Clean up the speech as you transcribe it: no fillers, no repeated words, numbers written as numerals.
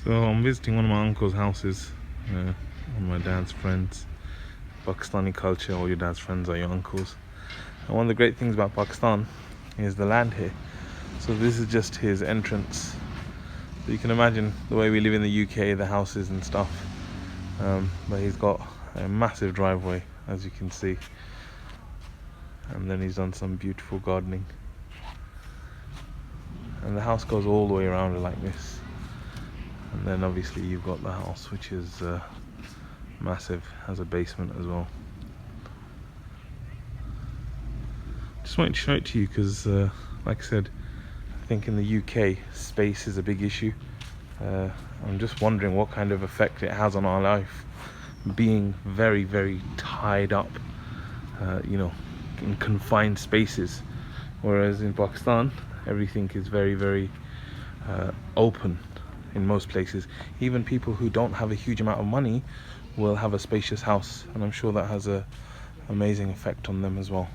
So I'm visiting one of my uncle's houses, one of my dad's friends. Pakistani culture, all your dad's friends are your uncles. And one of the great things about Pakistan is the land here. So this is just his entrance. So you can imagine the way we live in the UK, the houses and stuff. But he's got a massive driveway, as you can see. And then he's done some beautiful gardening. And the house goes all the way around it like this. And then obviously you've got the house, which is massive, has a basement as well. Just wanted to show it to you because, like I said, I think in the UK space is a big issue. I'm just wondering what kind of effect it has on our life, being very, very tied up, in confined spaces. Whereas in Pakistan, everything is very, very open in most places. Even people who don't have a huge amount of money will have a spacious house, and I'm sure that has a amazing effect on them as well.